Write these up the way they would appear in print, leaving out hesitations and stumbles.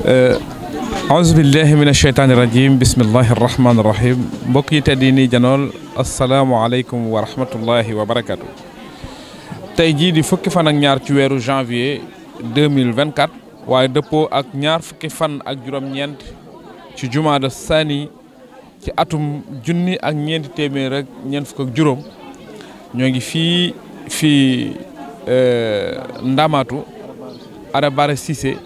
auzu billahi min asheytaani rajim bismillahi arrahmani irrahim mbokk yi tedd yi nii janool asalaamualeykum wa rahmatullahi wa barakatu. tey jii di fukki fan ak ñaar ci weeru janvier 2024 waaye dëppoo ak ñaar fukki fan ak juróom-ñeent ci jumaada saani ci atum junni ak ñeenti téeméer ak ñeent fukk ak juróom ñoo ngi fii Ndamaatu Arabara Cissé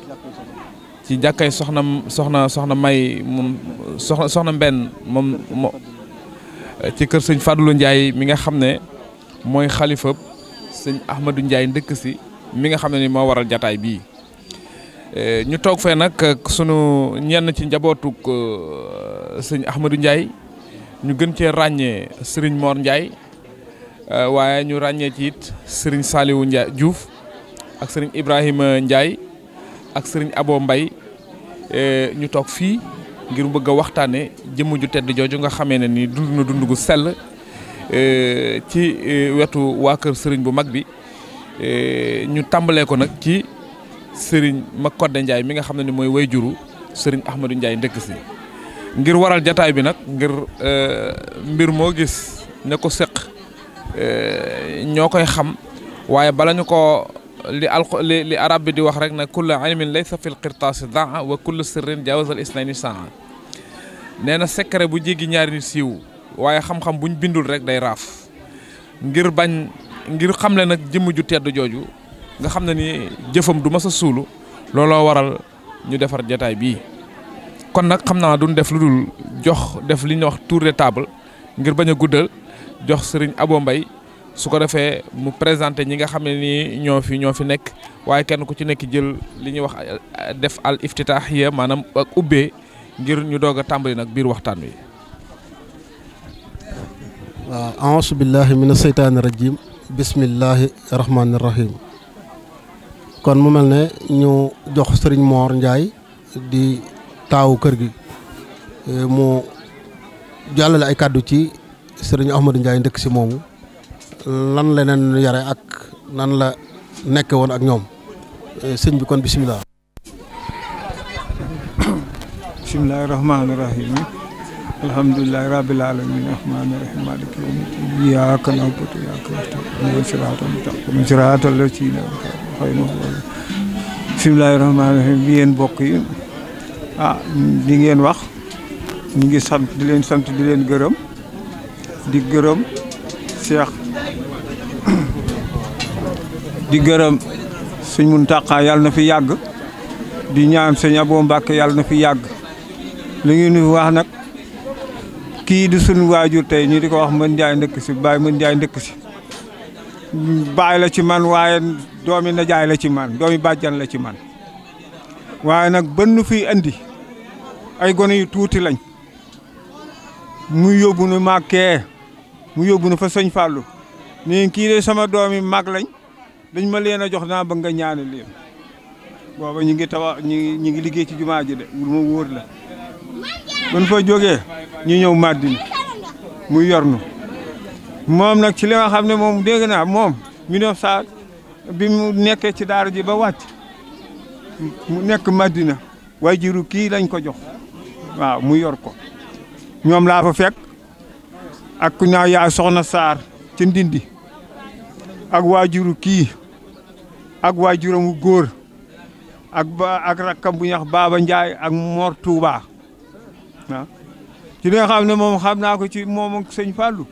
ci jàkkay soxna May moom soxna Mbenn moom ci kër sëñ Fadlu Ndiaye mi nga xam ne mooy xalifa sëñ Ahmadou Ndiaye ndëkk si mi nga xam ne ni moo waral jataay bii ñu toog fee nag sunu ñenn ci njabootuk sëñ Ahmadou Ndiaye ñu gën cee ràññee Serigne Mor Ndiaye waaye ñu ràññee ci it Serigne Saliou Ndiaye Diouf ak Serigne Ibrahima Ndiaye ak Serigne Abo Mbaye ñu toog fii ngir bëgg a waxtaane jëmm ju tedd jooju nga xamee ne ni dund na dund gu sell ci wetu waa kër Serigne bu mag bi ñu tàmbalee ko nag ci Serigne Makodde Ndiaye mi nga xam ne ni mooy wayjuru Serigne Ahmadou Ndiaye ndëkk si ngir waral jataay bi nag ngir mbir moo gis ne ko seq ñoo koy xam waaye bala ñu ko li arab bi di wax rek na kullu ilmin laysa fil qirtaasi daa wa kullu sirrin jaawazal isnayni saa nee na secret bu jéggi ñaari nit siiw waaye xam-xam buñ bindul rek day raaf ngir xamle nag jëmm ju tedd jooju nga xam ne ni jëfam du mas a suulu looloo waral ñu defar jataay bii kon nag xam naa duñ def lu dul def li ñuy wax tour de table ngir bañ a guddal jox Serigne Abo Mbaye su ko defee mu présenté ñi nga xam ne nii ñoo fi nekk waaye kenn ku ci nekk jël li ñuy wax def al iftitaahiya maanaam ak ubbee ngir ñu doog a tàmbali nag biir waxtaan wi. waaw a'uuzu billahi mina seytaani rajim bismillahi rahmaani rahim kon mu mel ne ñu jox Serigne Mor Ndiaye di taawu kër gi mu jàllale ay kàddu ci Serigne Ahmadou Ndiaye ndëkk si moomu lan la leen yare ak nan la nekke woon ak ñoom sëñ bi kon bisimilah. bisimilahi rahmaani rahim alhamdulilahi rabbil alamin rahmaani rahim maliki yawmi din iyyaka na'budu wa iyyaka nasta'in siraatal mustaqiim siraatal laziina an'amta alayhim bisimilahi rahmaani rahim bi yéen bokk yi li ngeen wax ñu ngi sant di leen gërëm di gërëm Cheikh di gërëm sëñ Muntaxa yàlla na fi yàgg di ñaan sëñ Abo Mbàkke yàlla na fi yàgg li ngeen di wax nag kii di sunu waajur tey ñu di ko wax Mën Njaay ndëkk si Baay Mën Njaay ndëkk si baay la ci man waaye doomi najaay la ci man doomi bàjjan la ci man waaye nag ban nu fiy andi ay gone yu tuuti lañ mu yóbbu nu màkkee mu yóbbu nu fa sëñ Fallou nii kii de sama doomi mag lañ dañ ma leen a jox naa bëgg nga ñaanal leen booba ñu ngi ñu ngi liggéey ci jumaa ji de lu ma wóor la ban fa jógee ñu ñëw Madina mu yor nu moom nag ci li nga xam ne moom dégg naa moom 1900 bi mu nekkee ci daara ji ba wàcc mu nekk Madina waajuru kii lañ ko jox waaw mu yor ko ñoom laa fa fekk ak ku ñaaw yaay soxna Sarr ci Ndindi ak waajuru kii ak waajuramu góor ak rakkam bu ñax Baba Ndiaye ak Mor Touba waaw ci li nga xam ne moom xam naa ko ci moom ak sëñ Fallou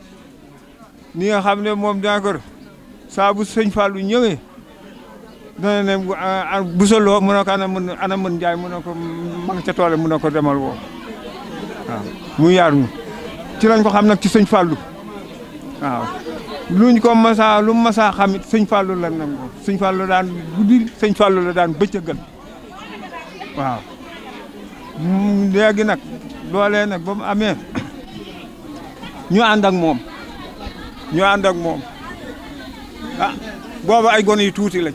ni nga xam ne moom d'accord saa bu sëñ Fallou ñëwee dana ne bu soloo mu ne ko ana mën Ndiaye mu ne ko ma nga ca toole mu ne ko demal woo waaw mu yaar ñu ci lañ ko xam nag ci sëñ Fallou waaw luñ ko lu masa xamit sëñ Fallou la nag moom sëñ Fallou daan guddi sëñ Fallou la daan bëccëgal waaw léegi nag loolee nag ba mu amee ñu ànd ak moom booba ay gone yu tuuti lañ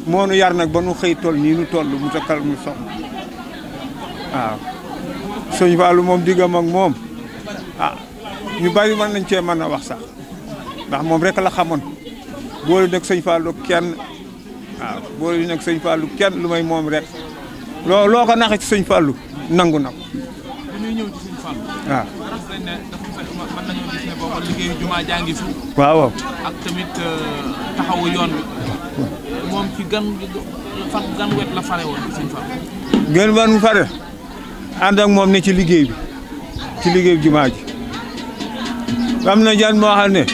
moo nu yar nag ba nu xëy toll nii nu toll mu takkal mu soxna waaw sëñ Fallou moom diggam ak moom ñu bari mën nañ cee mën a wax sax ndax moom rek la xamoon boole nag sëñ Fallou kenn waaw boole nag sëñ Fallou kenn lu may moom rek loo ko naxe ci sëñ Fallou nangu na ko. bu ñuy ñëw ci sëñ Fallou. waaw. dañ ne dafa mën nañoo gis ne booba liggéeyu jumaa jaa ngi fi. waaw. ak tamit taxawu yoon bi moom ci gan wet la fare woon ci sëñ Fallou. gën ban fare ànd ak moom ne ci liggéey bi ci liggéey bi jumaa ji am na jan moo xam ne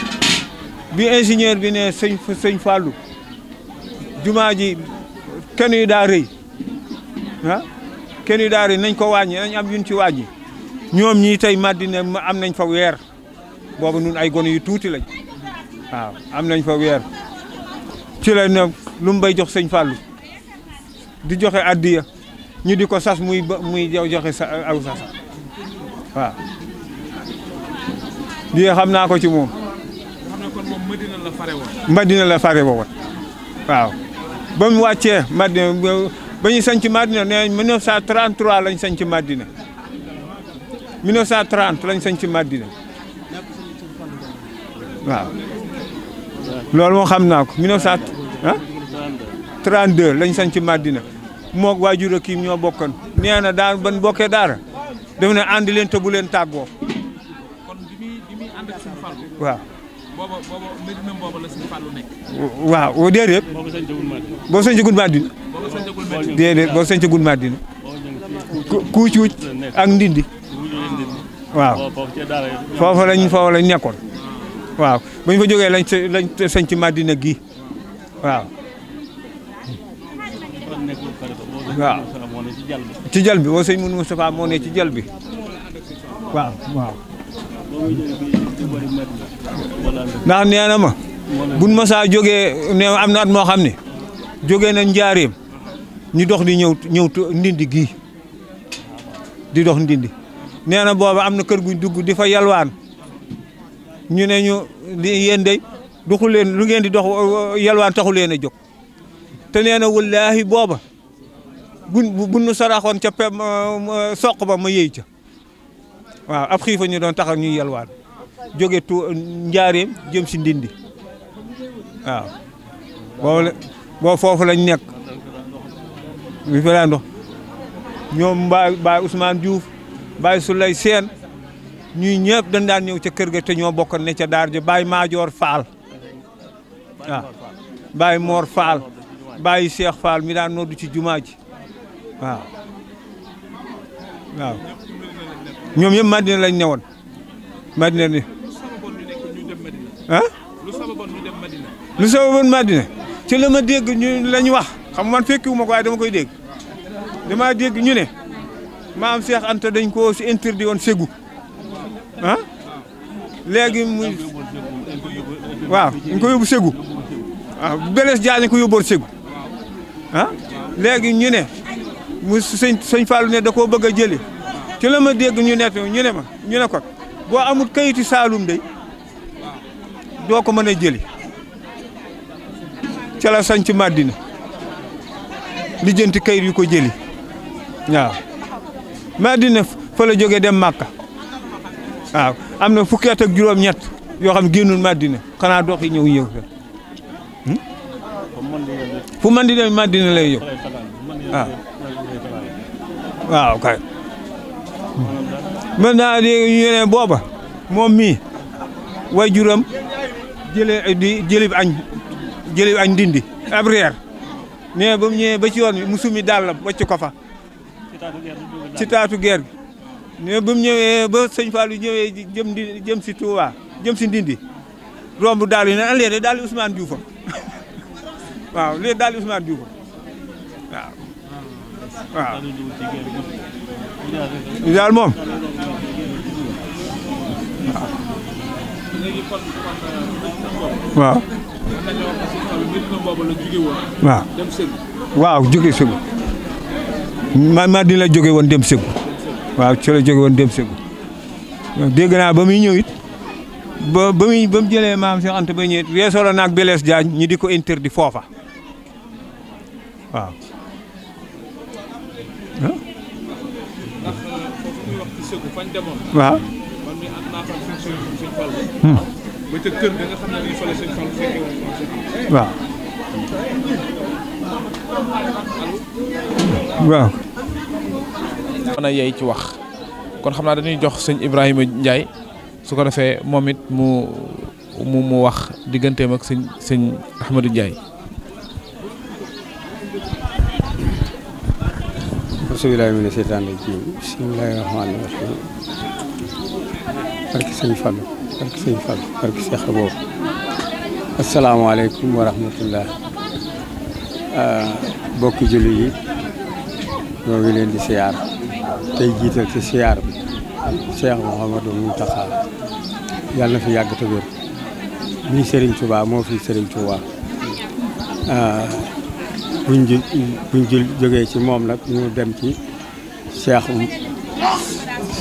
bi ingénieur bi ne sëñ Fallou jumaa ji kenn yu daa rëy ah kenn yu daa rëy nañ ko wàññi nañ am yuñ ci wàññi ñoom ñii tey Madina am nañ fa weer boobu nun ay gone yu tuuti lañ waaw am nañ fa weer ci la ne lu mu bay jox sëñ Fallou di joxe addiya ñu di ko sas muy joxe sa aw sas waaw lii xam naa ko ci moom. xam ne kon moom Madina la fare woon. Madina la fare woon waaw ba mu wàccee Madina ba ñu sanc Madina nee 1933 lañ sanc Madina 1930 lañ sanc Madina waaw loolu moo xam naa ko 1932 lañ sanc Madina moog waajur a kii ñoo bokkoon nee na daal ban bokkee daara def ne ànd leen te bu leen tàggoo. kon bi muy ànd ak sëñ Fallou. waaw. booba Medina booba la sëñ Fallou nekk. waaw déedéet. boo sañcagul Madina. déedéet boo sañcagul Madina. Kuucuuc ak Ndindi. waaw foofu lañ nekkoon. waaw bu ñu fa jógee lañ sañc Madina gi waaw. waaw ci jal bi boo sëñ Mourou Moustapha moo ne ci jal bi waaw waaw. ndax nee na ma buñ masaa jógee ne am na at moo xam ne jógee na njaareem ñu dox di ñëw Ndindi gii di dox Ndindi nee na booba am na kër guñ dugg di fa yalwaan ñu ne ñu yéen day doxu leen lu ngeen di dox yalwaan taxu leen a jóg te nee na wallaahi booba bu nu saraxoon ca soq ba ma yëy ca waaw ab xiifa ñu doon taxaw ñuy yalwaan jóge njaareem jëm si Ndindi waaw boo foofu lañ nekk bi fa daan dox ñoom Baye Ousmane Diouf Baye Souley Sène ñuy ñëpp dañ daan ñëw ca kër ga te ñoo bokkoon ne ca daar ja Baye Maajoor Fall waaw Baye Mor Fall Baye Cheikh Fall mi daan noddu ci jumaa ji waaw ñoom ñëpp Madina lañ newoon Madina ni ah lu sababoon Madina ci la ma dégg ñu lañ wax xam man fekkiwuma ko waaye dama koy dégg dama dégg ñu ne maam Cheikh Anta dañ ko si interdit woon Ségou ah léegi muy waaw dañ ko yóbbu Ségou waaw Blaise Diagne ko yóbboon Ségou ah léegi ñu ne mu sëñ Fallou ne da koo bëgg a jëli ci la ma dégg ñu ne ko boo amul kayiti Saalum day doo ko mën a jëli ca la sañ ci Madina lijjanti kayit yu ko jëli waaw Madina fa la jógee dem Makka waaw am na fukki at ak juróom-ñett yoo xam génnul Madina xanaa dox yi ñëw fu man di dem Madina lay yow waaw kay maintenant ñu ne booba moom mii way juram jëlib añ Ndindi ab reer ne ba mu ñëwee ba ci yoon bi mu sumi dàllam wàcc ko fa ci taatu geer gi ne ba mu ñëwee ba sëñ Fallou ñëwee jëm si Touba jëm si Ndindi romb daal yi ne léegi daal di Ousmane Diouf waaw léegi daal di Ousmane Diouf waaw daal moom waaw waaw jóge Ségou Madina la jóge woon dem Ségou waaw ci la jóge woon dem Ségou dégg naa ba muy ñëw it ba mu jëlee maam Cheikh Anta ba ñëwee weesoo la naag Blaise Diagne ñi di ko interdit foofa waaw waaw ba ca kër ga nga xam ne fa la sëñ Fall fekke woon waaw waaw mën a yey ci wax kon xam naa dañuy jox sëñ Ibrahima Ndiaye su ko defee moom it mu wax digganteem ak sëñ Ahmadou Ndiaye. bismillaahi mina seytaani rajiim bismillaahi rahmaani rahiim barke sëñ Fallu barke Seex boobu asalaamaaleykum wa rahmatullah bokki julli yi ñoo ngi leen di siyaar tey jiital ci siyaar bi Cheikh Mouhamadou Mountakha yàlla na fi yàgg te wér mii Serigne Touba moo fi Serigne Touba buñ jógee ci moom nag ñu dem ci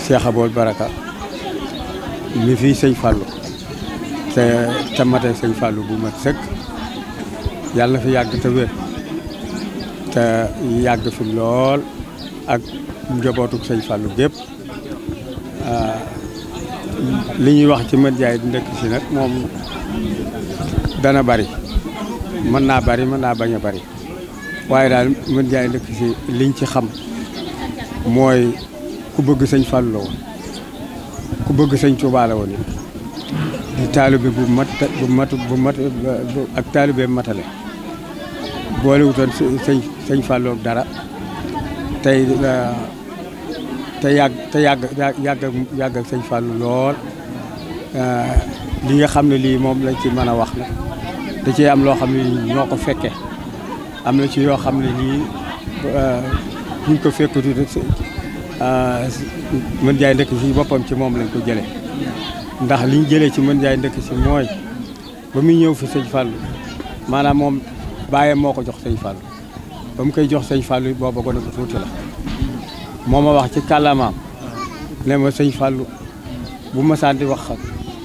Cheikh Aboul Baraka mi fii sëñ Fallou te mate sëñ Fallou bu mat sëkk yàlla na fi yàgg te wér te yàgg fi lool ak njabootu sëñ Fallou gépp li ñuy wax ci Mën Jaay ndëkk si nag moom dana bari mën naa bari mën naa bañ a bari waaye daal Mën Jaay ndëkk si liñ ci xam mooy ku bëgg sëñ Fallou la woon ku bëgg sëñ Touba la woon di taalibe bu mat ak taalibe matale boole wutoon sëñ Fallou ak dara te yàgg ak sëñ Fallou lool li nga xam ne lii moom lañ ci mën a wax nag da ci am loo xam ne nii ñoo ko fekke am na ci yoo xam ne nii buñ ko fekkuti Mën Jaay ndëkk si boppam ci moom lañ ko jëlee ndax liñ jëlee ci Mën Jaay ndëkk si mooy ba muy ñëw fi sëñ Fallou maanaam moom bàyyam moo ko jox sëñ Fallou ba mu koy jox sëñ Fallou booba gone ko tuuti la moo ma wax ci kàllaamaam ne ma sëñ Fallou bu ma masaan di wax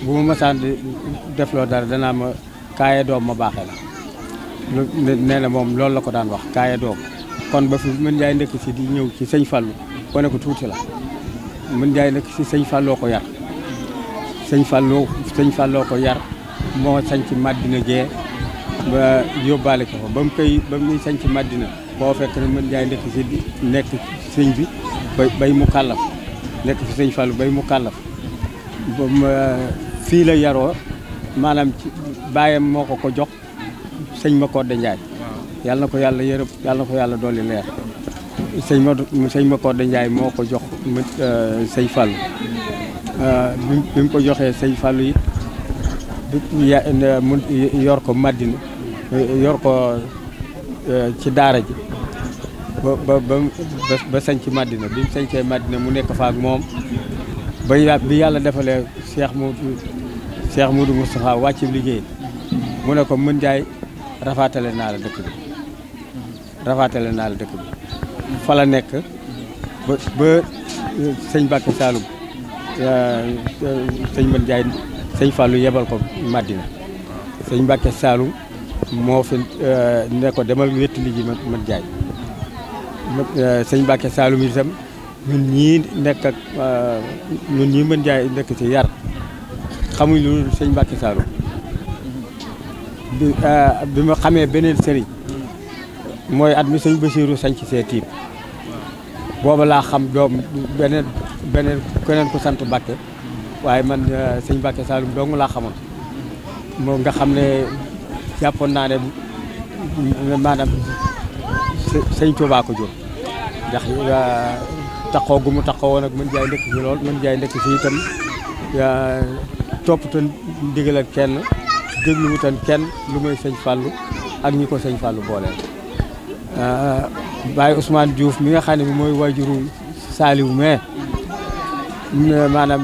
bu ma masaan di defloo dara danaa ma kaaye doom ma baaxee la nee na moom loolu la ko daan wax kaaye doom kon ba fi Mën Jaay ndëkk si di ñëw ci sëñ Fallou gone ko tuuti la Mën Jaay ndëkk si sëñ Fallou ko yar sëñ Fallou ko yar moo sañ ci Madina Gee ba yóbbaale ko fa ba muy sañ ci Madina boo fekk ne Mën Jaay ndëkk si nekk sëñ bi bay mu kàllaf nekk fi sëñ Fallou bay mu kàllaf fii la yaroo maanaam ci baayam moo ko jox sëñ Makodde Ndiaye yàlla na ko yàlla yërëm yàlla na ko yàlla dolli leer sëñ Makodde Ndiaye moo ko jox sëñ Fallou bi mu ko joxee sëñ Fallou it mu yor ko Madina yor ko ci daara ji ba sañc Madina bi mu sañcee Madina mu nekk fa ak moom bi yàlla defalee Cheikh Moudou Moustapha wàcc liggéey mu ne ko Mën Jaay rafaatale naa la dëkk bi fa la nekk ba sëñ Mbàkke Saalum sëñ Mën Jaay sëñ Fallou yebal ko Madina sëñ Mbàkke Saalum moo fi ne ko demal wétti liggéey Mën Jaay sëñ Mbàkke Saalum itam ñun ñii nekk ak ñun ñii Mën Jaay nekk ci yar xamuñ lu sëñ Mbàkke Saalum bi ma xamee beneen sëriñ mooy at mi sëñ Basiiru sañ ci see tiib booba laa xam doom beneen keneen ku sant Mbàkke waaye man sëñ Mbàkke Saalum dong laa xamoon moo nga xam ne jàppoon naa ne maanaam sëñ Tuubaa ko jur ndax taxaw gu mu taxaw woon ak Mën Jaay ndëkk si lool Mën Jaay ndëkk si itam toppatoon ndigalal kenn dégluwutoon kenn lu muy sëñ Fallou ak ñi ko sëñ Fallou booleel. Baye Ousmane Diouf mi nga xam ne mooy waajuru Saliou mais maanaam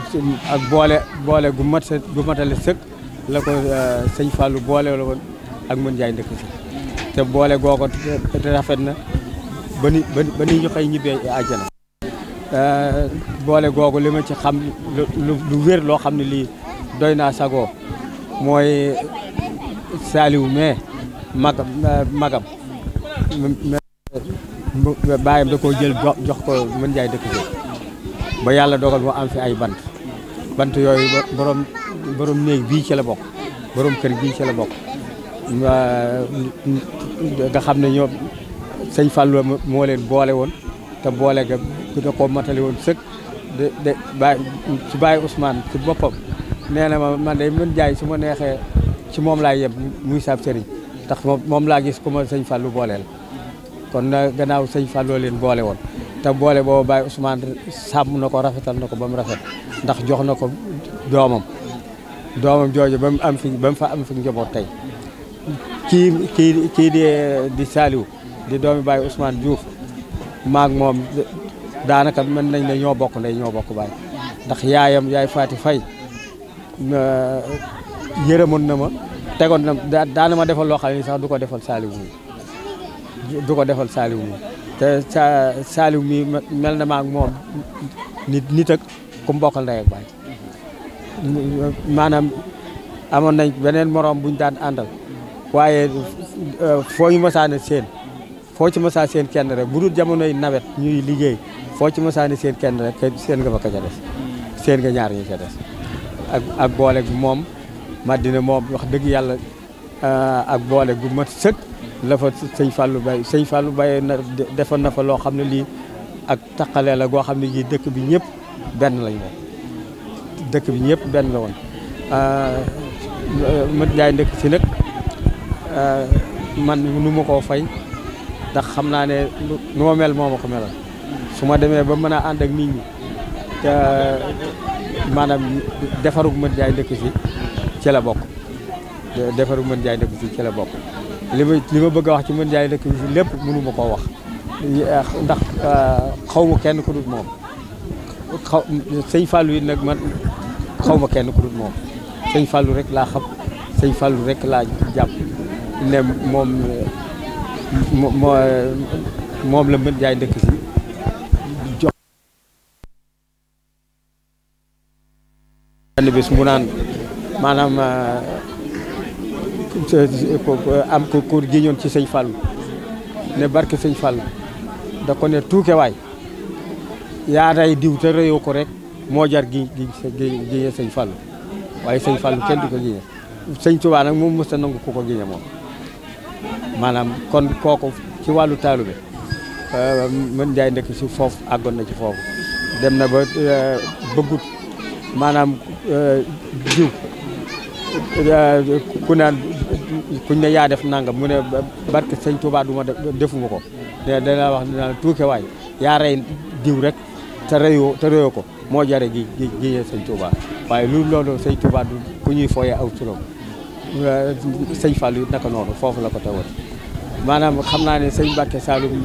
ak boole gu matale sëkk la ko sëñ Fallou boole la woon ak Mën Jaay ndëkk si te boole googu te rafet na ba ni ñu xëy ñibbee àjjana boole googu li ma ci xam lu wér loo xam ne lii doy naa sagoo mooy Saliou mais magam baayam da koo jël jox ko Mën Jaay dëkk bi ba yàlla dogal mu am fi ay bant yooyu borom néeg bii ci la bokk borom kër bii ci la bokk nga xam ne ñoom sëñ Fallou moo leen boole woon te boole ga da koo matali woon sëkk de bàyyi ci bàyyi Ousmane ci boppam nee na ma man day mën jaay su ma neexee ci moom laa yem muy saab sëriñ ndax moom laa gis ku ma sëñ Fallou booleel kon gannaaw sëñ Fallou leen boole woon te boole boobu bàyyi Ousmane sàmm na ko rafetal na ko ba mu rafet ndax jox na ko doomam jooju ba mu am fi ba mu fa am fi njaboot tey kii di Saliou di doomi bàyyi Ousmane Diouf maag moom daanaka mën nañ ne ñoo bokk ndey ñoo bokk baay ndax yaay Faati Fay yërëmoon na ma tegoon na daana ma defal loo xam ne sax du ko defal Saliou mi te Saliou mi mel na maag moom nit ak ku mu bokkal ndey ak baay maanaam amoon nañ beneen morom buñ daan àndal waaye foo ñu masaane seen foo ci masaa seen kenn rek bu dul jamonoy nawet ñuy liggéey foo ci masaane seen kenn rek seen nga fa ka ca des seen nga ñaar ñu ca des ak boole gu moom Madina moom wax dëgg yàlla ak boole gu mat sëkk la fa sëñ Fallou Baye na defoon na fa loo xam ne lii ak taqale la goo xam ne lii dëkk bi ñëpp benn lañ woon dëkk bi ñëpp benn la woon mët Njaay ndëkk si nag man nu ma koo fay ndax xam naa ne nu ma mel moo ma ko melal su ma demee ba mën a ànd ak nit ñi te maanaam defarug mët Njaay ndëkk si ci la bokk defarug mët Njaay ndëkk si ci la bokk li ma bëgg a wax ci mët Njaay ndëkk si lépp mënu ma koo wax ndax xaw ma kenn ku dul moom sëñ Fallou yi nag man xaw ma kenn ku dul moom sëñ Fallou rek laa xam sëñ Fallou rek laa jàpp ne moom la mën jaay ndëkk si jox benn bis mu naan maanaam am ko giñoon ci sëñ Fallou ne barke sëñ Fallou da ko ne tuuke waay yaa rey diw te rëyoo ko rek moo jar giñe sëñ Fallou waaye sëñ Fallou kenn du ko giñe sëñ Tuubaa nag moom mës a nangu ku ko giñe moom maanaam kon kooku ci wàllu taalube mën jaay ndëkk si foofu àggoon na ci foofu dem na ba bëggut maanaam jiw ku naan kuñ ne yaa def nangam mu ne barke sëñ Tuubaa du ma defuma ko dana wax dina tuuke waay yaa rey diw rek te reyoo ko moo jare giñee sëñ Tuubaa waaye loolu sëñ Tuubaa du ku ñuy fooyee aw turam sëñ Fallou it naka noonu foofu la ko tegoon maanaam xam naa ne sëñ Mbacke Saloum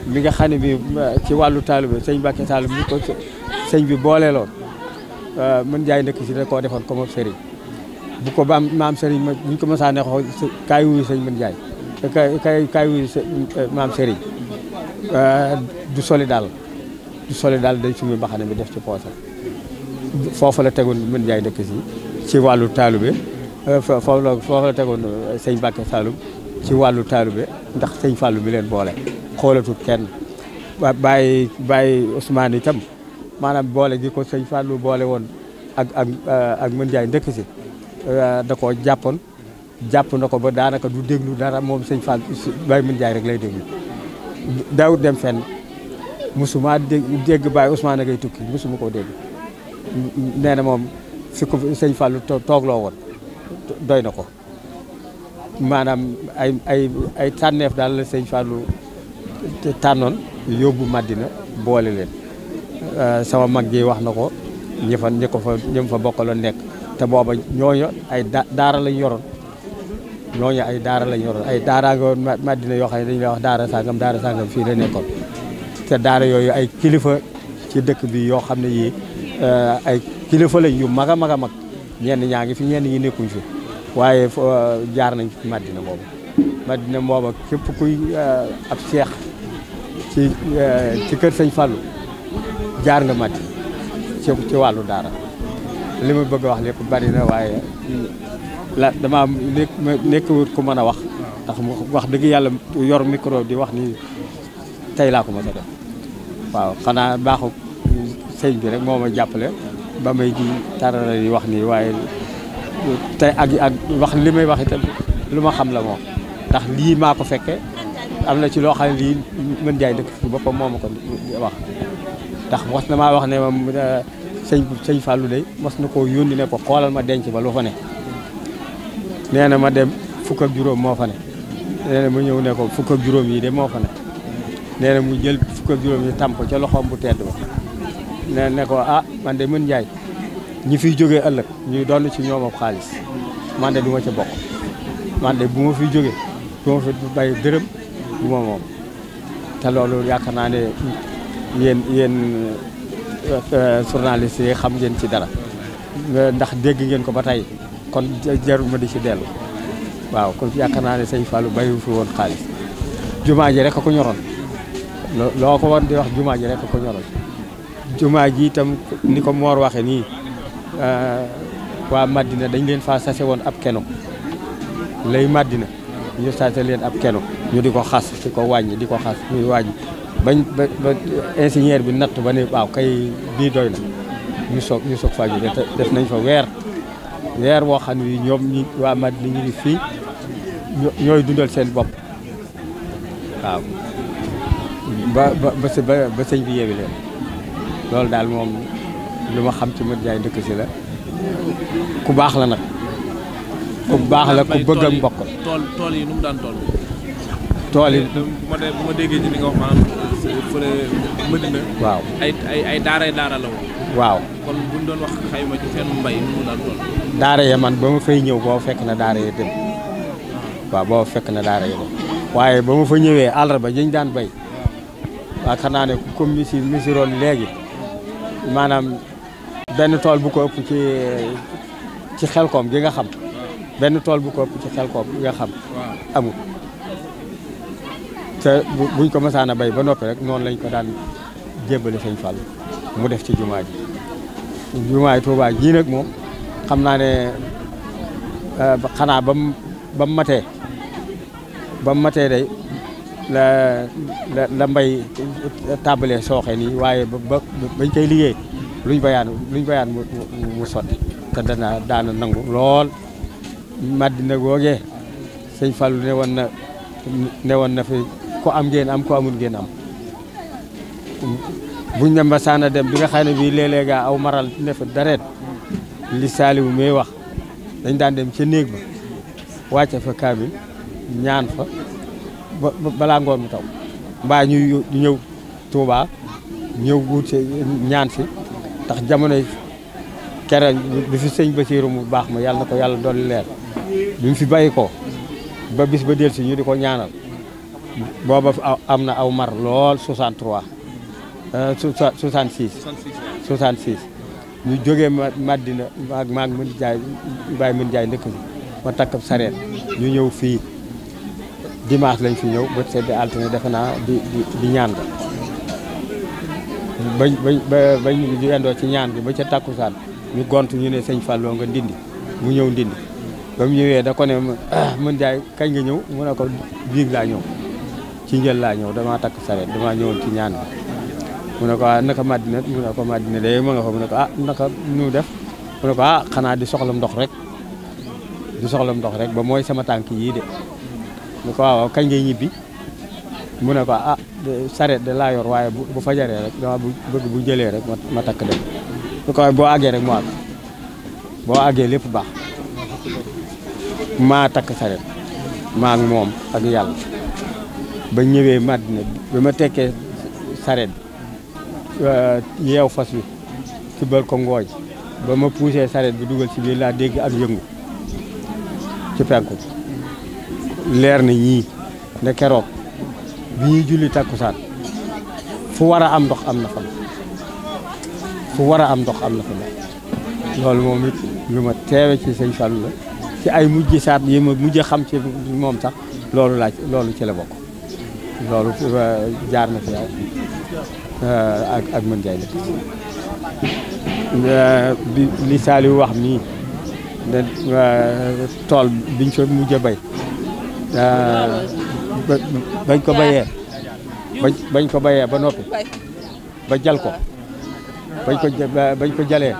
mi nga xam ne bi ci wàllu taalibe sëñ Mbacke Saloum mi ko sëñ bi booleeloon mën jaay ndëkk si da koo defoon comme sëriñ bu ko maam sëriñ buñ ko mësaa ne xoo kaay wuyu sëñ mën jaay kaay wuyu maam sëriñ du soli daal day sumi mbaxane bi def ci poosam foofu la tegoon mën jaay ndëkk si ci wàllu taalibe foofu la tegoon sëñ Mbacke Saloum ci wàllu taalibe ndax sëñ Fallou mi leen boole xoolatul kenn bàyyi Ousmane itam maanaam boole gi ko sëñ Fallou boole woon ak mën jaay ndëkk si da koo jàpp na ko ba daanaka du déglu dara moom sëñ Fallou bàyyi mën jaay rek lay déglu daawut dem fenn musuma dégg bàyyi Ousmane a ngay tukki musuma koo dégg nee na moom fi ko sëñ Fallou toogloo woon doy na ko maanaam ay tànneef daal la sëñ Fallou tànnoon yóbbu Madina boole leen sama mag ji wax na ko ñi fa bokkaloon nekk te booba ñooñu ay daara lañ yoroon ay daara nga woon Madina yoo xam ne dañu lay wax daara sangam fii la nekkoon te daara yooyu ay kilifa ci dëkk bi yoo xam ne yii ay kilifa lañ yu mag a mag a mag ñenn ñaa ngi fi ñenn ñi nekkuñ fi waaye jaar nañ ci Madina booba képp kuy ab seex ci kër sëñ Fallou jaar nga Madina ci wàllu daara li ma bëgg a wax lépp bari na waaye dama nekkul ku mën a wax ndax wax dëgg yàlla yor micro di wax ni tey laa ko mën a def waaw xanaa baaxu sëñ bi rek moo ma jàppale ba may ji tarara yi wax nii waaye tey ak wax li may wax itam lu ma xam la moom ndax lii maa ko fekke am na ci loo xam ne lii mën jaay dëkk fi boppam moo ma ko wax ndax mos na maa wax ne moom sëñ Fallou de mos na koo yónni ne ko xoolal ma denc ba lu fa ne nee na ma dem fukk ak juróom moo fa ne nee na ma ñëw ne ko fukk ak juróom yi de moo fa ne nee na mu jël fukk ak juróom yi tam ko ca loxoom bu tedd ba nee ne ko ah man de mën njaay ñi fiy jógee ëllëg ñuy doon ci ñoom ab xaalis man de du ma ca bokk man de bu ma fiy jógee du ma fi bay dërëm bu ma moom te loolu yaakaar naa ne yéen journaliste yi xam ngeen ci dara ndax dégg ngeen ko ba tey kon jarul ma di ci dellu waaw kon yaakaar naa ne sëñ Fallou bayu fi woon xaalis jumaa ji rek a ko ñoroon loo ko woon di wax jumaa ji rek a ko ñoroon jumaa ji itam ni ko Mor waxe nii waa Madina dañ leen faa sase woon ab keno lay Madina ñu sase leen ab keno ñu di ko xas di ko wàññi di ko xas muy wàññi ba ingénieur bi natt ba ne waaw kay bii doy na ñu soog faa jóge def nañ fa weer woo xam ne ñoom ñi waa Madina ñu ngi fii ñooy dundal seen bopp waaw ba sëñ bi yeewi leen loolu daal moom lu ma xam ci Modou Ndiaye Ndëkk Si la ku baax la nag ku baax la ku bëgg ak mbokk tool yi nu mu daan tool tool yi bu ma déggee ci li nga wax maanaam fële Madina waaw ay daara la woon waaw kon buñ doon wax xayma ci seen mbay nu mu daan tool daara ya man ba ma fay ñëw boo fekk na daara ya dem waaw boo fekk na daara ya dem waaye ba ma fa ñëwee àllarba dañ daan bay waaw xanaa ne comme misiroon léegi maanaam benn tool bu ko ëpp ci xelkoom gi nga xam benn tool bu ko ëpp ci xelkoom gi nga xam amul te buñ ko mësaan a bay ba noppi rek noonu lañ ko daan jébbale sëñ Fall mu def ci jumaa ji jumaa ji Tuubaa ji nag moom xam naa ne xanaa ba mu matee day la mbay tàmbalee sooxe nii waaye bañ koy liggéey luñ bayaan mu sotti te daana nangu lool Madina googee sëñ Fallou ne woon na fi ko am ngeen am ko amul ngeen am buñ dem ba saana dem bi nga xam ne bii léeg-léeg aw maral ne fa dareet li Saliou may wax dañ daan dem ca néeg ba wàcce fa kaamil ñaan fa balaa ngoon mu taw mbaa ñu ñëw Touba ñëw wut si ñaan si ndax jamonoy kere bi fi sëñ Basiiru mu baax ma yàlla na ko yàlla dolli leer bi mu fi bàyyi ko ba bis ba del si ñu di ko ñaanal booba am na aw mar lool 66 ñu jógee Madina maag mën jaay Baye mën jaay ndëkk bi ma takkab sareet ñu ñëw fii dimanche lañ fi ñëw ba seddi altine defe naa di ñaan ga bañ ñu endoo ci ñaan gi ba ca takkusaan ñu gont ñu ne sëñ Fallou nga ndindi mu ñëw ndindi ba mu ñëwee da ko ne mën jaay kañ nga ñëw mu ne ko biig laa ñëw ci njël laa ñëw damaa takk sareet damaa ñëwoon ci ñaan gi mu ne ko naka Madina mu ne ko Madina de ma nga fa mu ne ko naka nu def mu ne ko xanaa di soxla ndox rek ba mooy sama tànk yii de mu ko waaw kañ ngay ñibbi mu ne ko sareet de laa yor waaye bu fajaree rek dama bëgg bu jëlee rek ma takk dem mu ko waaye boo àggee rek mu àgg boo àggee lépp baax maa takk sareet maa ak moom ak yàlla ba ñëwee Madina ba ma tekkee sareet bi yeew fas wi ci bal ko ngooñ ba ma poussé sareet bi dugal ci biir laa dégg ak yëngu ci penku leer na ñii ne keroog bi ñuy julli takkusaan fu war a am ndox am na fa loolu moom it lu ma teewe ci sëñ Fallou la ci ay mujj saat yi ma mujj xam ci moom sax loolu ci la bokk loolu jaar na fi ak mën jaay la li Saliou wax nii ne tool biñ fa mujj a bay bañ ko bayee ba noppi ba jal ko bañ ko jalee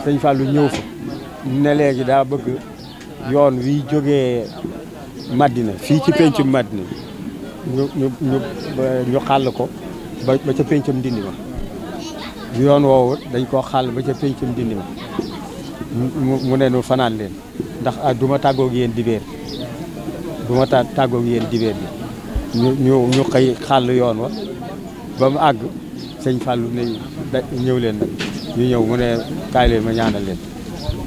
sëñ Fallou ñëw fa ne léegi daa bëgg yoon wi jógee Madina fii ci pencum Madina ñu xàll ko ba ca pencum Ndindi ma yoon woowu dañ koo xàll ba ca péncum dindi ma mu ne nu fanaan leen ndax du ma tàggoog yéen dibéer du ma tàggoog yéen dibéer bi ñu xëy xàll yoon wa ba mu àgg sëñ Fallou ne ñëw leen nag ñu ñëw mu ne kaay leen ma ñaanal leen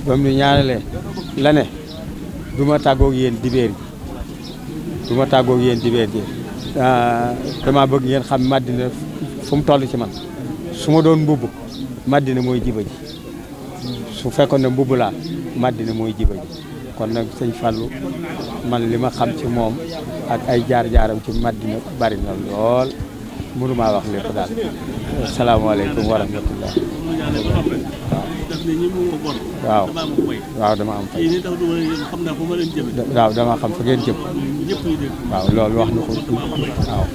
ba mu ñaanalee la ne du ma tàggoog yéen dibéer gi du ma tàggoog yéen dibéer gi dama bëgg ngeen xam Madina fu mu toll ci man su ma doon mbubb Madina mooy jiba ji su fekkoon ne mbubb laa Madina mooy jiba ji kon nag sëñ Fallou man li ma xam ci moom ak ay jaar-jaaram ci Madina bari na lool mënumaa wax lépp daal asalaamaaleykum wa rahmatullah waaw waaw dama am fay waaw dama xam fa ngeen jëm waaw loolu wax na ko waaw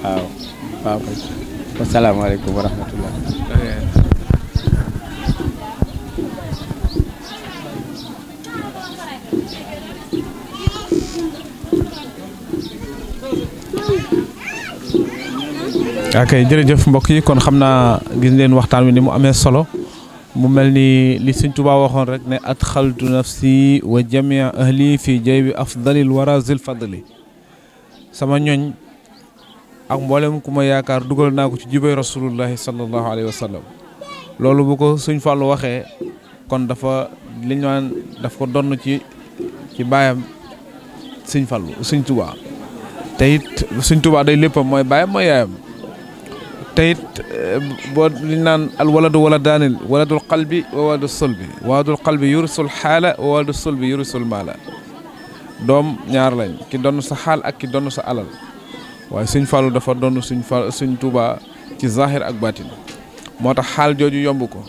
waaw waaw asalaamaaleykum wa rahmatullah ok jërëjëf mbokk yi kon xam naa gis ngeen waxtaan wi ni mu amee solo mu mel ni li Sëñ Tuubaa waxoon rek ne adxaltu nafsi wa jamia ahli fi jaybi afdalil wara zil fadli sama ñooñ ak mboolem ku ma yaakaar dugal naa ko ci jibay rasulullahi sallallahu alayhi wa sallam loolu bu ko Sëñ Fallu waxee kon dafa li ñu naan daf ko donn ci baayam Sëñ Fallu Sëñ Tuubaa te it Sëñ Tuubaa day léppam mooy baayam mooy yaayam te it boo li naan al waladu waladaanil waladul qalbi wa waladul sulbi waladul qalbi yurisul xaala wa waladul sulbi yurisul maala doom ñaar lañ ki donn sa xaal ak ki donn sa alal waaye Sëñ Fallu dafa donn Sëñ Tuubaa ci zahir ak baatin moo tax xaal jooju yomb ko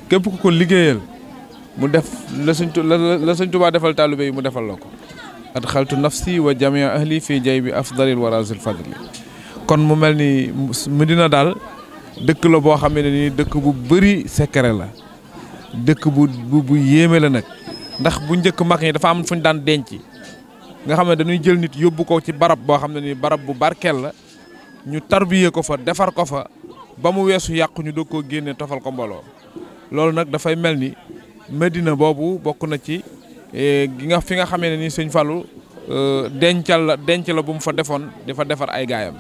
képp ku ko liggéeyal mu def la Sëñ Tuubaa defal taalibe yi mu defal la ko adxaltu nafsi wa jamia ahli fii jaybi afdalil wara zil fadli kon mu mel ni Medina daal dëkk la boo xam ne nii dëkk bu bëri secret la dëkk bu yéeme la nag ndax bu njëkk mag ñi dafa am fu ñu daan denc nga xam ne dañuy jël nit yóbbu ko ci barab boo xam ne nii barab bu barkeel la ñu tarbiyee ko fa defar ko fa ba mu weesu yàqu ñu doog koo génne tofal ko mbooloo loolu nag dafay mel ni Medina boobu bokk na ci fi nga xamee ne nii Sëñ Fallu denc la bu mu fa defoon di fa defar ay gaayam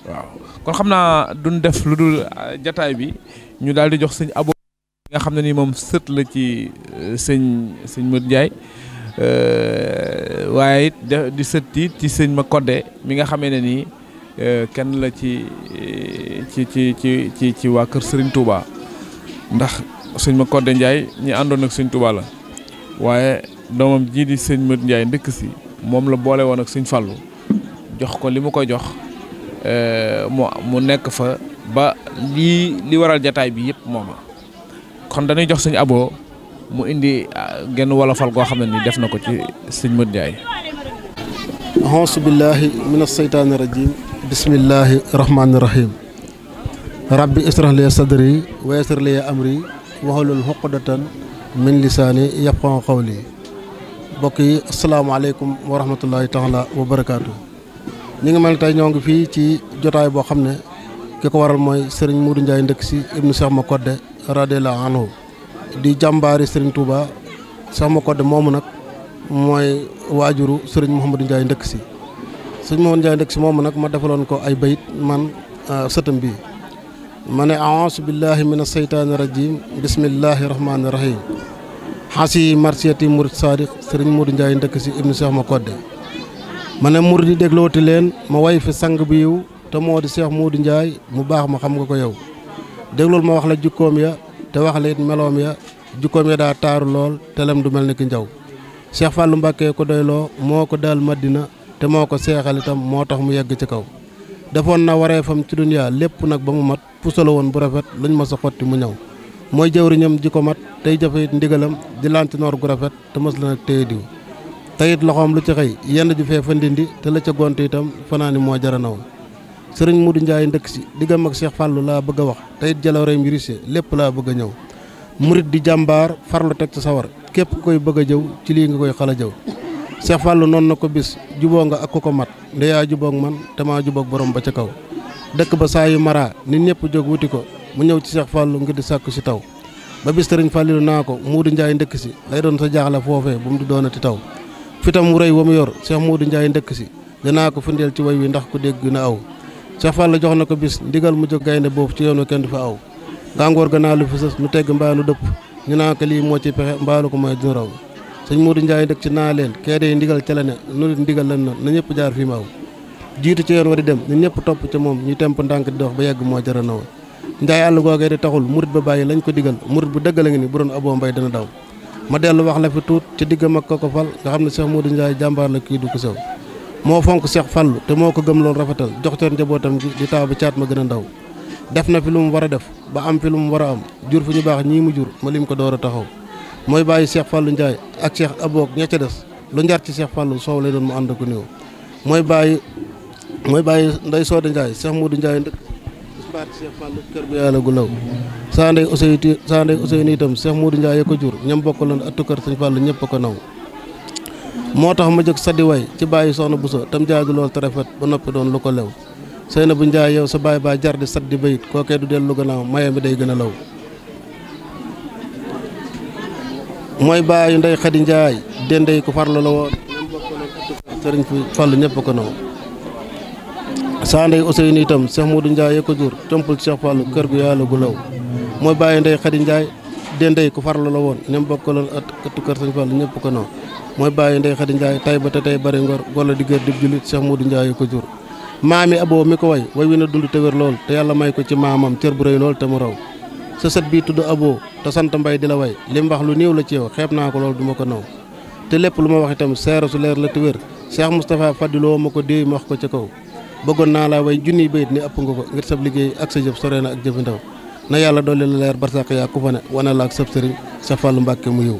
waaw kon xam naa duñ def lu dul jataay bi ñu daal di jox sëñ Abo nga xam ne nii moom sët la ci sëñ Modou Ndiaye waaye it di sët it ci sëñ ma Kodde mi nga xamee ne nii kenn la ci waa kër Serigne Touba ndax sëñ ma Kodde Ndiaye ñi àndoon ak sëñ Touba la waaye doomam jii di sëñ Modou Ndiaye ndëkk si moom la boole woon ak sëñ Fallu jox ko li mu koy jox mu nekk fa ba li waral jataay bi yëpp mooma kon dañuy jox sëñ Abo mu indi genn wolofal goo xam ne ni def na ko ci sëñ Modou Ndiaye. auzu billahi mina seytaani rajim bismillahi rahmaani rahim rabbi israh li sadri wa yassir li amri wahlul uqdatan min lisaani yafqahu qawli mbokk yi asalaamaaleykum wa rahmatullahi taala wa barakaatu. ñi ngi mel tey ñoo ngi fii ci jotaay boo xam ne ki ko waral mooy Serigne Modou Ndiaye ndëkk si ibnu Cheikh Makodde radiyallahu anhu di jàmbaari Serigne Touba. Cheikh Makodde moomu nag mooy waajuru Serigne Mouhamadou Ndiaye ndëkk si Serigne Mouhamadou Ndiaye ndëkk si moomu nag ma defaloon ko ay bayit man sëtam bi ma ne a'uuzu billahi mina seytaani rajim bismillahi rahmaani rahim xasi marsiyati murid sadiq Serigne Modou Ndiaye ndëkk si ibnu Cheikh Makodde ma ne murid yi déglooti leen ma way fi sang bi yiw te moo di Cheikh Modou Ndiaye mu baax ma xam nga ko yow déglool ma wax la jukkoom ya te wax la it meloom ya jukkoom ya daa taaru lool te lem du mel ni ki njaw Cheikh Fallou Mbacké ko doyloo moo ko daal Madina te moo ko seexal itam moo tax mu yegg ci kaw defoon na waree fam ci duniyaa lépp nag ba mu mat pusala woon bu rafet luñ ma sa xotti mu ñëw mooy jëwriñam ji ko mat tey jafe it ndigalam di lantinoor gu rafet te mos la nag téye diw teyit loxoom lu ci xëy yenn ju fee fa ndindi te la ca gont itam fanaani moo jaranaw Serigne Modou Ndiaye ndëkk si diggam ak Cheikh Fallou laa bëgg a wax teyit jaloorey mbirise lépp laa bëgg a ñëw murit di jàmbaar farlu teg ci sawar képp koy bëgg a jëw ci lii nga koy xala jëw Cheikh Fallou noonu na ko bis juboo nga ak ko mat ndeyaa juboog man te maa juboog borom ba ca kaw dëkk ba saa yu mara nit ñëpp jóg wuti ko mu ñëw ci Cheikh Fallou ngir di sàkku si taw ba bis sëriñ Fallou naa ko Muudu Njaay ndëkk si lay doon sa jaaxle foofee bu mu di doonati taw fitam wu rëy wa mu yor Cheikh Muudu Njaay ndëkk si danaa ko firndeel ci way wi ndax ku dégg na aw Cheikh Fallou jox na ko bis ndigal mu jóg gaynde boobu ci yoon wa kenn du fa aw gàngoor gannaaw lu fi sës nu tegg mbaa nu dëpp ñu naa ko lii moo ci pexe mbaalu ko mooy dina raw sëñ Muudu Njaay dëkk ci naa leen kee dee ndigal ca la ne nu ndigal lan na ñëpp jaar fii ma aw jiitu ci yoon wa di dem ñun ñëpp topp ca moom ñu temp ndànk di dox ba yegg moo jara naw njaay àll googee di taxul murit ba bàyyi lañ ko digal murit bu dëgg la ngi ni bu doon aboo mbay dana daw ma dellu wax la fi tuut ci diggam ak ko fal nga xam ne Cheikh Muudu Njaay jàmbaar la kii du ko sew moo fonk Cheikh Fallou te moo ko gëm loolu rafetal jox coon njabootam gi di taaw ba caat ma gën a ndaw def na fi lu mu war a def ba am fi lu mu war a am jur fu ñu baax ñii mu jur ma lim ko door a taxaw mooy bàyyi Cheikh Fallou Njaay ak Cheikh aboog ña ca des lu njar ci Cheikh Fallou soow lay doon mu ànd ko néew mooy bàyyi nday Sooda Njaay Cheikh Muudu Njaay ndëkk isbaat Cheikh Fallou kër gu yàlla gu law saa ndey Ousseynou itam Cheikh Muudu Njaay ya ko jur ñam bokkaloon attu kër sëñ Fallou ñëpp a ko naw moo tax ma jóg saddi way ci bàyyi soxna Buso tam jaadu lool te rafet ba noppi doon lu ko lew Seyna bu Njaay yow sa baay baa jar di saddi bayit kookee du dellu gannaaw maye mi day gën a law mooy bàyyi ndey Xadi Njaay dendey ko farlu la woon ñam bokkaloon attu kër sëriñ Fallou ñëpp a ko naw saa ndey Ousseynou itam Cheikh Muudu Njaay ya ko jur compul Cheikh Fallou kër gu yàlla gu law mooy bàyyi ndey Xadi Njaay dendey ko farlu la woon ñam bokkaloon attu kër sëriñ Fallou ñëpp ko naw mooy bàyyi ndey Xadi Njaay tay ba te tey bari ngor golo di gër di julit Cheikh Muudu Njaay ko jur maami aboo mi ko way wi na dund te wér lool te yàlla may ko ci maamam cër bu rëy lool te mu raw sa sët bii tudd aboo te sant mbay di la way li mu wax lu néew la ci yow xeeb naa ko lool du ma ko naw te lépp lu ma wax itam seera su leer la te wér Cheikh Moustapha Fadiloo ma ko déey ma wax ko ca kaw bëggoon naa laa way junniy bayit ni ëpp nga ko ngir sab liggéey ak sa jëf sore na ak jëfi ndaw na yàlla dolli la leer barsàq yaa ku fa ne wane la ak sab sëriñ Cheikh Fallou Mbàkke mu yiw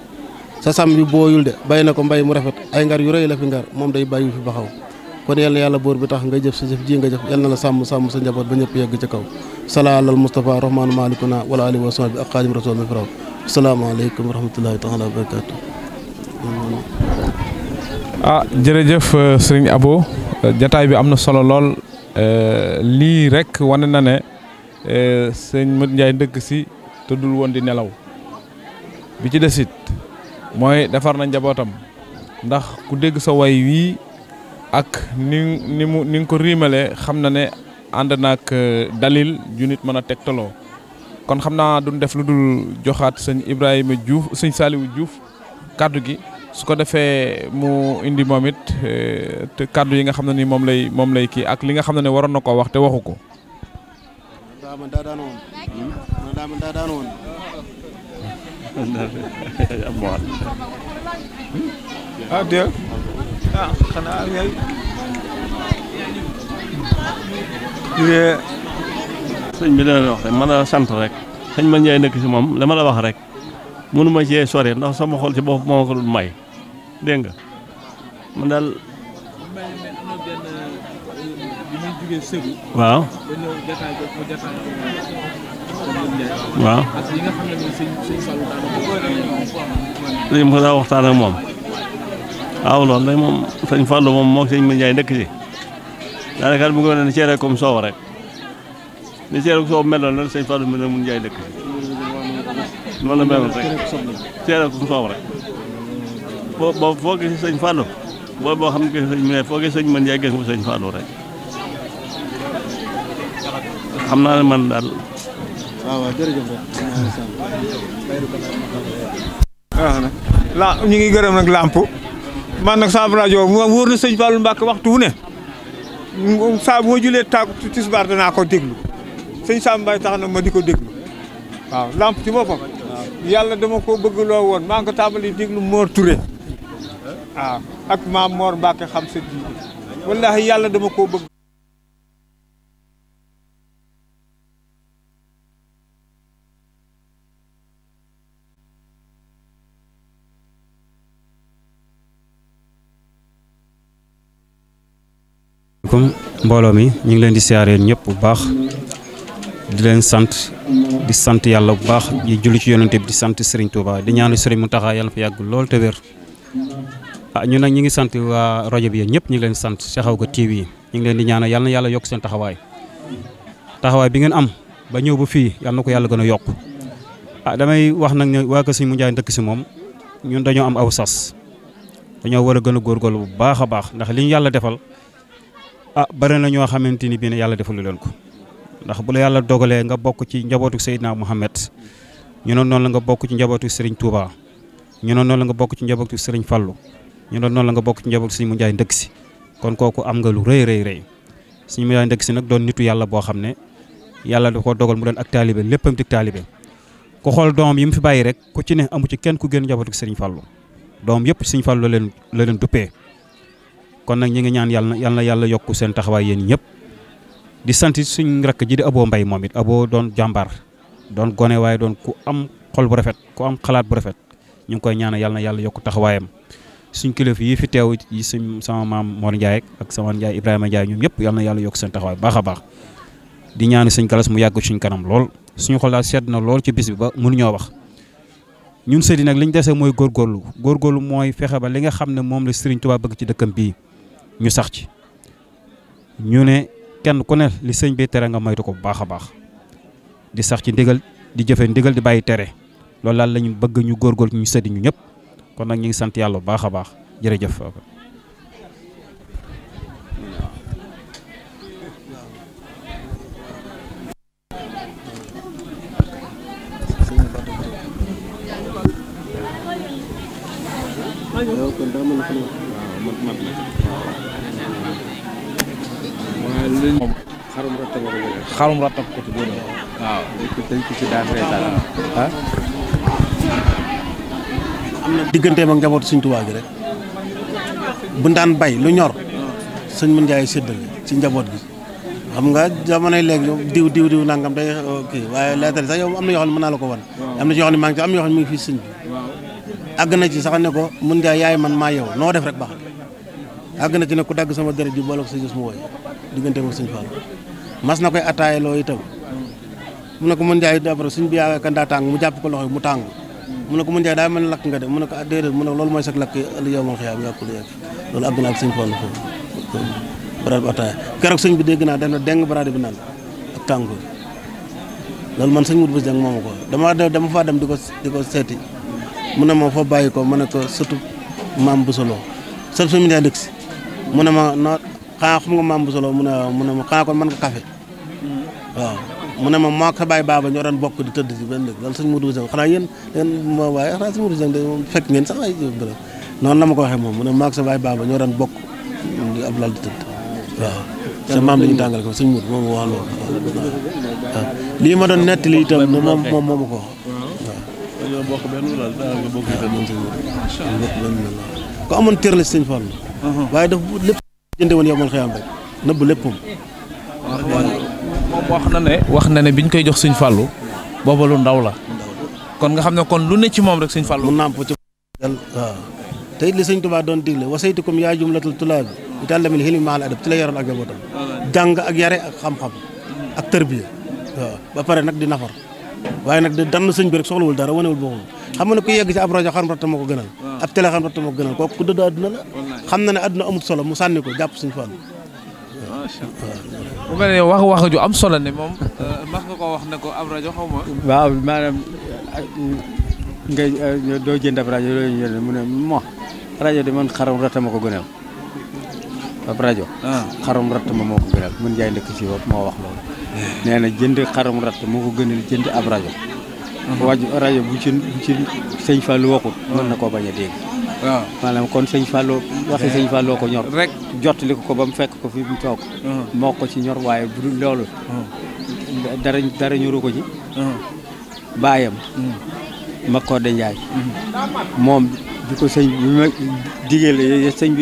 sa sàmm bi booyul de bay na ko mbay mu rafet ay ngar yu rëy la fi ngar moom day bàyyi fi ba xaw kon yal na yàlla boor bi tax nga jëf sa jëf ji nga jëf yal na la sàmm sa njaboot ba ñëpp yegg ca kaw sala alal Moustapha rahmaanu malikuna wala alihi wa sahbi ak xaadim rasul mi fi raw asalaamaaleykum wa rahmatullahi taala wa barakatu jërëjëf sëriñ Abo jataay bi am na solo lool lii rek wane na ne sëñ Modou Ndiaye ndëkk si tëddul woon di nelaw bi ci desit mooy defar na njabootam ndax ku dégg sa way wii ak ni nga ko riimale xam na ne ànd naag dalil ju nit mën a tegtaloo kon xam naa duñ def lu dul joxaat sëñ Ibrahima Diouf sëñ Saliou Diouf kaddu gi su ko defee mu indi moom it te kaddu yi nga xam ne ni moom lay kii ak li nga xam ne waroon na koo wax te waxu ko. xanaa ngay sëñ bi dana wax rek mën a sant rek sëñ Modou Ndiaye nekk si moom la ma la wax rek mënuma cee sori ndax sama xol ci bopp moo ko dul may dégg nga man daal waaw waaw li ma daa waxtaan ak moom waaw loolu day moom sëñ Fallou moom moo sëñ Modou Ndiaye dëkk si daanaka bu nga ne ceere comme soow rek ni ceere comme soow meloon na sëñ Fallou Modou Ndiaye dëkk si noonu la meloon rek ceere comme soow rek boo foo gis sëñ Fallou boo xam ne gis sëñ Modou foo gis sëñ Modou Ndiaye gis nga sëñ Fallou rek xam naa ne man daal waaw jërëjëf rek ñu ngi gërëm nag lamp man nag sama rajo wóor na sëñ Fallou Mbacke waxtu wu ne saa bu ma julee tàggu tisbaar danaa ko déglu sëñ Sam Mbaye tax na ma di ko déglu waaw lamp ci boppam yàlla dama ko bëgg loo woon maa ngi ko tàmbali déglu Mor Touré waaw ak maam Mor Mbacke xam sa ji wallahi yàlla dama koo bëgg comme mbooloo mi ñu ngi leen di siyaaree ñëpp bu baax di leen sant di sant yàlla bu baax di julli ci yonente bi di sant Serigne Touba di ñaanu Serigne Mountakha yàlla fa yàgg lool te wér ñun nag ñi ngi sant waa rajo bi yéen ñëpp ñu ngi leen sant Sekhawgui TV ñu ngi leen di ñaanal yal na yàlla yokk seen taxawaay bi ngeen am ba ñëw ba fii yal na ko yàlla gën a yokk damay wax nag ne waa kër Serigne Moundiaye dëkk si moom ñun dañoo am aw sas dañoo war a gën a góorgóorlu bu baax a baax ndax li ñu yàlla defal bari na ñoo xamante ni bii ne yàlla defalu leen ko ndax bu la yàlla dogalee nga bokk ci njabootu Seydina Mouhamed ñu ne noonu la nga bokk ci njabootu Serigne Touba ñu ne noonu la nga bokk ci njabootu Serigne Fallou ñu ne noonu la nga bokk ci njabootu Serigne Moundiaye ndëkk si kon kooku am nga lu rëy rëy Serigne Moundiaye ndëkk si nag doon nitu yàlla boo xam ne yàlla da ko dogal mu doon ak taalibe léppam di taalibe ku xool doomam yi mu fi bàyyi rek ku ci ne amu ci kenn ku gën njabootu Serigne Fallou doomam yëpp Serigne Fallou la leen duppee kon nag ñi ngi ñaan yàlla yokku seen taxawaay yéen ñëpp di sant suñ rakk ji di Abo Mbaye moom it Abo doon jàmbaar doon gone waaye doon ku am xol bu rafet ku am xalaat bu rafet ñu ngi koy ñaanal yàlla yokku taxawaayam suñ kilifa yi fi teew yi sama maam Mor Ndiaye ak sama Ndiaye Ibrahima Ndiaye ñoom ñëpp yàlla yokk seen taxawaay baax a baax di ñaani sëñ Galas mu yàgg suñ kanam lool suñu xol daal sedd na lool ci bis bi ba mënuñoo wax ñun sëriñ nag li ñu dese mooy góorgóorlu mooy fexe ba li nga xam ne moom la Serigne Touba bëgg ci dëkkam bii ñu sax ci ñu ne kenn ku ne li sëñ bi tere nga moytu ko bu baax a baax di sax ci ndigal di jëfe ndigal di bàyyi tere loolu daal lañu bëgg ñu góorgóorlu ñu sëriñ ñu ñëpp kon nag ñu ngi sant yàlla bu baax a baax jërëjëf. xarum rattam ko ci doon waaw dañ ko ci daan reetaan am na digganteem ak njabootu Sëñ Tuubaa gi rek bu daan bay lu ñor sëñ Moundiaye séddale ci njaboot gi xam nga jamonoy léegi diw nangam day kii waaye leetar sax yow am na yoo xam ne mën naa la ko wan am na ci yoo xam ne maa ngi ci am na yoo xam ne mi ngi fii sëñ bi àgg na ci sax ne ko Moundiaye yaay man maa yow noo def rek baax àgg na ci ne ku dagg sama deret ji boole ko sa gis mu woy digganteem ak Sëñ Fall mas na koy attaayé loo itam mu ne ko Moundiaye après suñ bi yaa kan daa tàng mu jàpp ko loxo mu tàng mu ne ko Moundiaye daa mel ne lakk nga de mu ne ko déedéet mu ne loolu mooy sax lakk ëllëg yow man xiyaam yàqul yegg loolu àgg na ak Sëñ Fall foofu barab bi attaaya keroog sëñ bi dégg naa dem na deng barade bi naan ak tàngoor loolu man sëñ Mourou Bés Dieng moomu ko dama faa dem di ko seeti mu ne ma foo bàyyi ko ma ne ko sëtu maam bu solo sëtu Sëñ Moundiaye dëkk si mu ne ma no xanaa xam nga maam bu solo mu ne ma xanaa kon mën nga café waaw mu ne ma moo ko bàyyi baaba ñoo doon bokk di tëdd si benn dëkk loolu sëñ Mourou Bés Dieng xanaa yéen moo waaye xanaa sëñ Mourou Bés Dieng de fekk ngeen sax ay bërëb noonu la ma ko waxee moom mu ne maa ko sa bàyyi baaba ñoo doon bokk di ab lal di tëdd waaw sa maam dañuy tàngale ko sëñ Mourou moom wax loolu waaw lii ma doon nettali itam moom moo ma ko wax dañoo bokk benn lal nga bokk ko amoon tër la si sëñ Fall waaye daf lépp jënde woon yow man xëyam rek nëbb léppam moom wax na ne biñ koy jox Sëñ Fallu booba lu ndaw la kon nga xam ne kon lu ne ci moom rek Sëñ Fallu mu nàmp ci waaw te it li Sëñ Tuubaa doon digle wasaytukum yaa jumlatul tulaabi bi tàllamil hilmi maal adab ci la yoroon ak njabootam jàng ak yare ak xam-xam ak tërbiya waaw ba pare nag di nafar waaye nag dann sëñ bi rek soxlawul dara wanewul boppam xam nga ne ku yegg ci ab rajo xam rata moo ko gënal ab télé xam rata moo ko gënal kooku ku dëdd àdduna la xam na ne àdduna amut solo mu sànni ko jàpp Sëñ Fallu bu mel ne wax ju am solo ne moom mas nga ko wax ne ko ab rajo xaw ma waaw maanaam ngay doo jënd ab rajo loolu jënd mu ne mo rajo de man xarum ratta ma ko gënal ab rajo xarum ratta ma moo ko gënal mun jaay ndëkk si bopp moo wax loolu nee na jënd xarum ratta moo ko gënal jënd ab rajo rajo bu ci Sëñ Fallu waxut mën na koo bañ a dégg waaw maanaam kon Sëñ Fallu waxi Sëñ Fallu ko ñor rek jottali ko ba mu fekk ko fi mu toog moo ko ci ñor waaye bu dul loolu dara ñoru ko ci baayam Makodde Njaay moom bi ko sëñ bi ma digee sëñ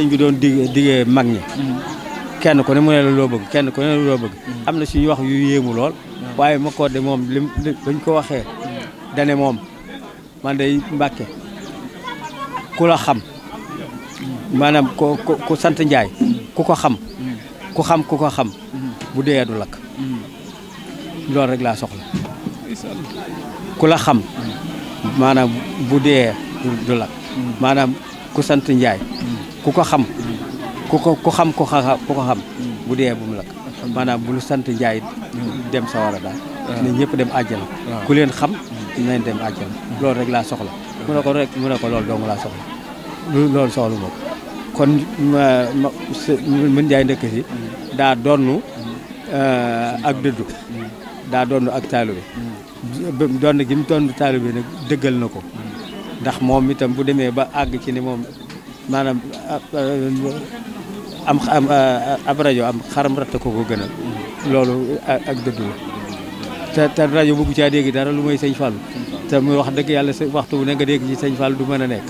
bi doon digee mag ñi kenn ku ne mu ne la loo bëgg kenn ku ne la loo bëgg am na suñu wax yu yéemu lool waaye Makodde moom bañ ko waxee dane moom man day Mbàkke ku la xam maanaam ku sant Njaay ku ko xam ku ko xam bu dee du lakk loolu rek laa soxla ku la xam maanaam bu dee du lakk maanaam ku sant Njaay ku ko xam ku xam bu dee bu mu lakk maanaam bu lu sant Njaay dem sawara daal ne ñëpp dem àjjana ku leen xam nañ dem àjjana loolu rek laa soxla mu ne ko loolu dong laa soxla loolu soxla moom kon mën Njaay ndëkk si daa donnu ak dëddu daa donnu ak taalibe doon gi mu doon taalibe nag dëggal na ko ndax moom itam bu demee ba àgg ci ni moom maanaam ab rajo am xaram ratt ko gënal loolu ak dëddu la te rajo bëggu caa dégg dara lu mooy sëñ Fallou te muy wax dëgg yàlla waxtu bu ne nga dégg ci sëñ Fallou du mën a nekk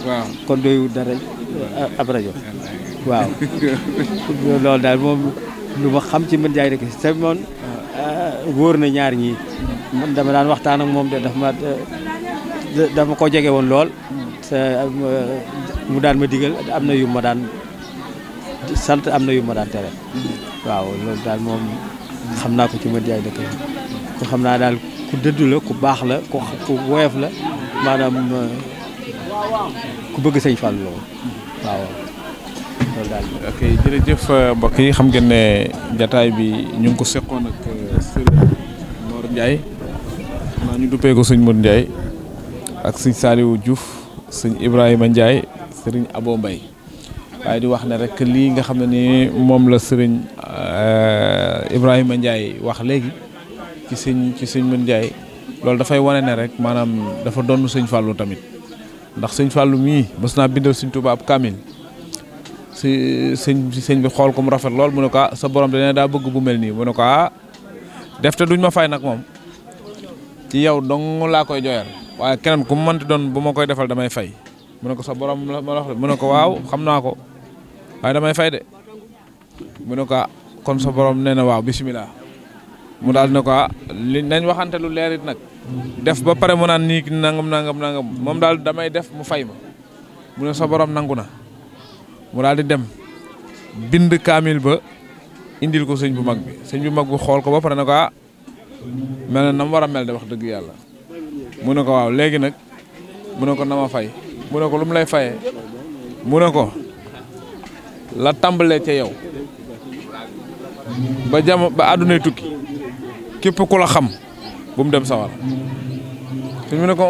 kon doyu dara ab rajo waaw loolu daal moom lu ma xam ci mën jaay rek te moom wóor na ñaar ñii man dama daan waxtaan ak moom de dafa ko jege woon lool te mu daan ma digal am na yu ma daan sant am na yu ma daan tere waaw loolu daal moom xam naa ko ci mën jaay dëkk ko xam naa daal ku dëddu la ku baax la ku woyof la maanaam ku bëgg sëñ Fallou la woon waaw loolu daal. ok jërëjëf mbokk yi xam ngeen ne jataay bi ñu ngi ko seqoon ak Serigne Mor Ndiaye maa ñu duppee ko sëñ Mor Ndiaye ak sëñ Saliou Diouf sëñ Ibrahima Ndiaye Serigne Abo Mbaye waaye di wax ne rek lii nga xam ne ni moom la Serigne Ibrahima Ndiaye wax léegi ci sëñ Mor Ndiaye loolu dafay wane ne rek maanaam dafa doon sëñ Fallou tamit ndax sëñ Fallou mii mës naa bindal sëñ Touba ab kaamil sëñ bi xool ko mu rafet lool mu ne ko sa borom dana daa bëgg bu mel nii mu ne ko def te duñ ma fay nag moom ci yow dong laa koy jooyal waaye keneen ku mu mënti doon bu ma koy defal damay fay mu ne ko sa borom la ma wax mu ne ko waaw xam naa ko waaye damay fay de mu ne ko kon sa borom nee na waaw bisimilah mu daal ne ko li nañ waxante lu leer it nag def ba pare mu naan nii nangam moom daal damay def mu fay ma mu ne sa borom nangu na mu daal di dem bind kaamil ba indil ko sëñ bu mag bi xool ko ba pare ne ko mel na nam war a mel de wax dëgg yàlla mu ne ko waaw léegi nag mu ne ko na ma fay mu ne ko lu mu lay fayee mu ne ko la tàmbalee ca yow ba àddunay tukki képp ku la xam bu mu dem sawar mu ne ko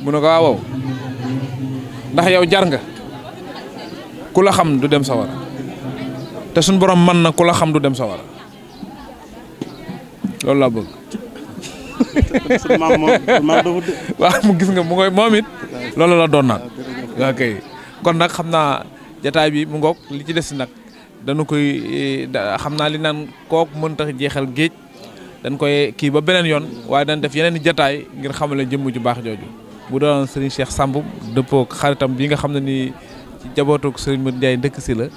mu ne ko waaw ndax yow jar nga ku la xam du dem sawara te suñ borom man na ku la xam du dem sawara loolu laa bëgg waaw mu gis nga mu ngoy moom it loolu la doon naan waa kay kon nag xam naa jataay bi mu ngoog li ci des nag dañu koy xam naa li naan kook mën tax jeexal géej dañ koy kii ba beneen yoon waaye dañ def yeneen i jataay ngir xamale jëmm ju baax jooju bu doon Serigne Cheikh Samb dëppoo xaritam bi nga xam ne nii ci jabootuk Serigne Mor Ndiaye ndëkk si la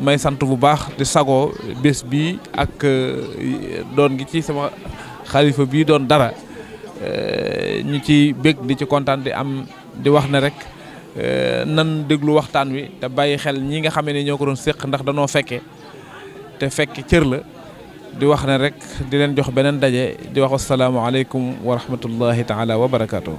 may sant bu baax di sagoo bés bii ak doon gi ci sama xalifa bii doon dara ñu ci bég di ci kontaan di wax ne rek nan déglu waxtaan wi te bàyyi xel ñi nga xam ne ñoo ko doon séq ndax danoo fekke te fekk cër la di wax ne rek di leen jox beneen daje di wax asalaamaaleykum wa rahmatullahi taala wa barakaatu.